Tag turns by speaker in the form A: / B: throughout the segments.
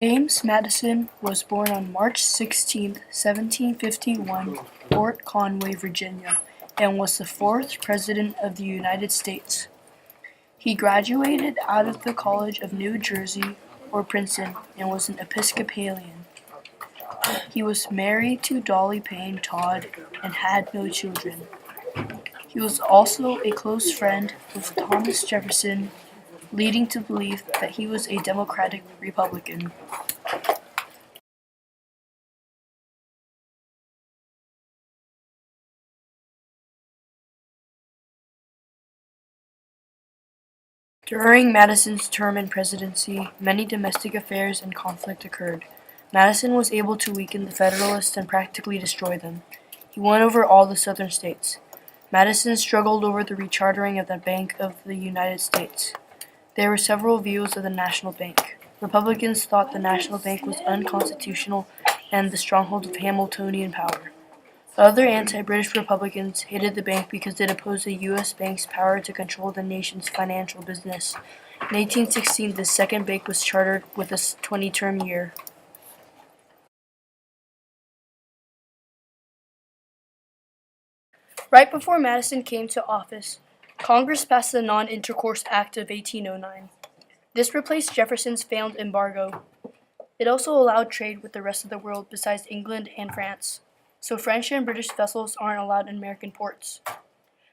A: James Madison was born on March 16, 1751, Fort Conway, Virginia, and was the fourth President of the United States. He graduated out of the College of New Jersey, or Princeton, and was an Episcopalian. He was married to Dolly Payne Todd and had no children. He was also a close friend with Thomas Jefferson, leading to believe that he was a Democratic Republican. During Madison's term in presidency, many domestic affairs and conflict occurred. Madison was able to weaken the Federalists and practically destroy them. He won over all the southern states. Madison struggled over the rechartering of the Bank of the United States. There were several views of the National Bank. Republicans thought the National Bank was unconstitutional and the stronghold of Hamiltonian power. Other anti-British Republicans hated the bank because it opposed the U.S. bank's power to control the nation's financial business. In 1816, the second bank was chartered with a 20-term year. Right before Madison came to office, Congress passed the Non-Intercourse Act of 1809. This replaced Jefferson's failed embargo. It also allowed trade with the rest of the world besides England and France, so French and British vessels aren't allowed in American ports.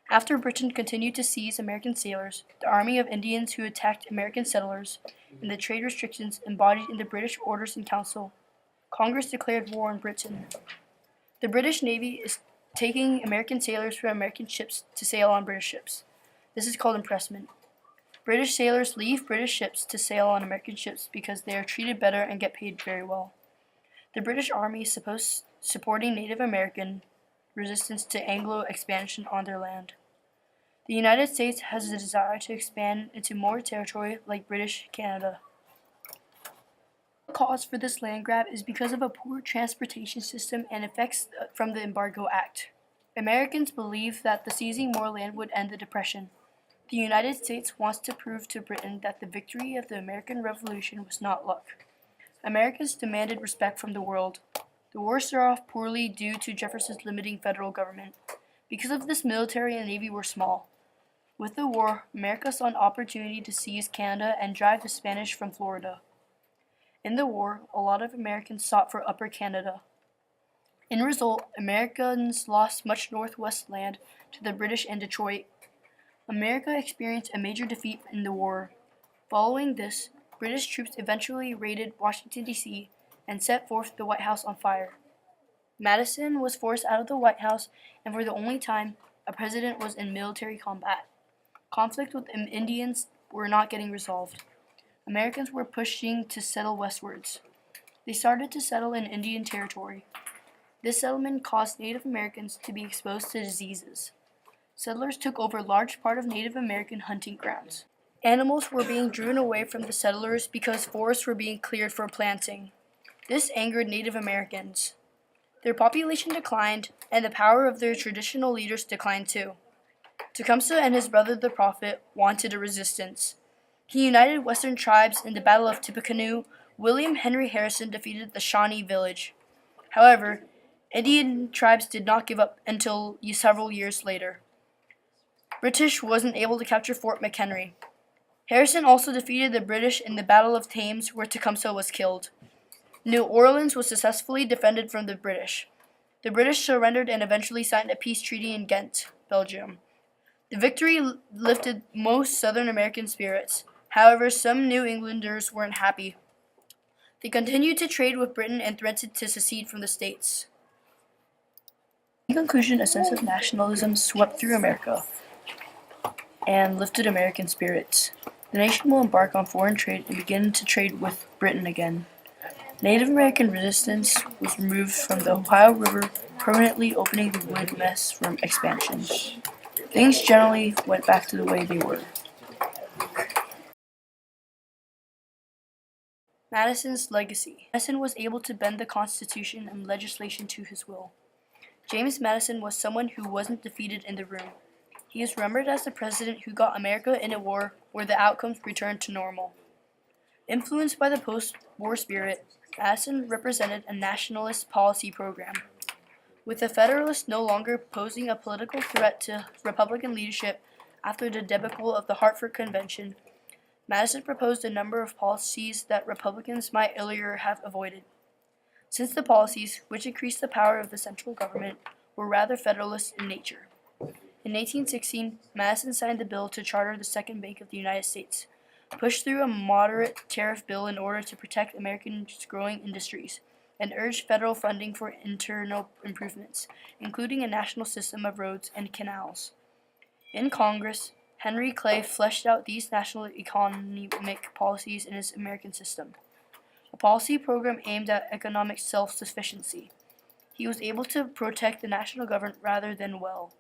A: After Britain continued to seize American sailors, the army of Indians who attacked American settlers, and the trade restrictions embodied in the British Orders in Council, Congress declared war on Britain. The British Navy is taking American sailors from American ships to sail on British ships. This is called impressment. British sailors leave British ships to sail on American ships because they are treated better and get paid very well. The British Army is supporting Native American resistance to Anglo expansion on their land. The United States has a desire to expand into more territory like British Canada. The cause for this land grab is because of a poor transportation system and effects from the Embargo Act. Americans believe that the seizing more land would end the Depression. The United States wants to prove to Britain that the victory of the American Revolution was not luck. Americans demanded respect from the world. The war started off poorly due to Jefferson's limiting federal government. Because of this, military and navy were small. With the war, America saw an opportunity to seize Canada and drive the Spanish from Florida. In the war, a lot of Americans sought for Upper Canada. In result, Americans lost much northwest land to the British and Detroit. America experienced a major defeat in the war. Following this, British troops eventually raided Washington, D.C. and set forth the White House on fire. Madison was forced out of the White House, and for the only time, a president was in military combat. Conflict with Indians were not getting resolved. Americans were pushing to settle westwards. They started to settle in Indian Territory. This settlement caused Native Americans to be exposed to diseases. Settlers took over a large part of Native American hunting grounds. Animals were being driven away from the settlers because forests were being cleared for planting. This angered Native Americans. Their population declined, and the power of their traditional leaders declined too. Tecumseh and his brother the Prophet wanted a resistance. He united western tribes in the Battle of Tippecanoe. William Henry Harrison defeated the Shawnee village. However, Indian tribes did not give up until several years later. British wasn't able to capture Fort McHenry. Harrison also defeated the British in the Battle of Thames, where Tecumseh was killed. New Orleans was successfully defended from the British. The British surrendered and eventually signed a peace treaty in Ghent, Belgium. The victory lifted most Southern American spirits. However, some New Englanders weren't happy. They continued to trade with Britain and threatened to secede from the States. In conclusion, a sense of nationalism swept through America and lifted American spirits. The nation will embark on foreign trade and begin to trade with Britain again. Native American resistance was removed from the Ohio River, permanently opening the wood mess from expansion. Things generally went back to the way they were. Madison's legacy. Madison was able to bend the Constitution and legislation to his will. James Madison was someone who wasn't defeated in the room. He is remembered as the president who got America in a war where the outcomes returned to normal. Influenced by the post-war spirit, Madison represented a nationalist policy program, with the Federalists no longer posing a political threat to Republican leadership after the debacle of the Hartford Convention. Madison proposed a number of policies that Republicans might earlier have avoided. Since the policies, which increased the power of the central government, were rather Federalist in nature. In 1816, Madison signed the bill to charter the Second Bank of the United States, pushed through a moderate tariff bill in order to protect Americans' growing industries, and urged federal funding for internal improvements, including a national system of roads and canals. In Congress, Henry Clay fleshed out these national economic policies in his American system, a policy program aimed at economic self-sufficiency. He was able to protect the national government rather than well.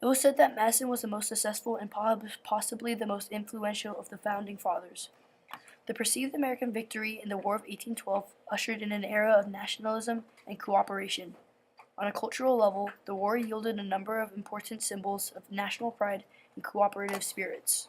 A: It was said that Madison was the most successful and possibly the most influential of the Founding Fathers. The perceived American victory in the War of 1812 ushered in an era of nationalism and cooperation. On a cultural level, the war yielded a number of important symbols of national pride and cooperative spirits.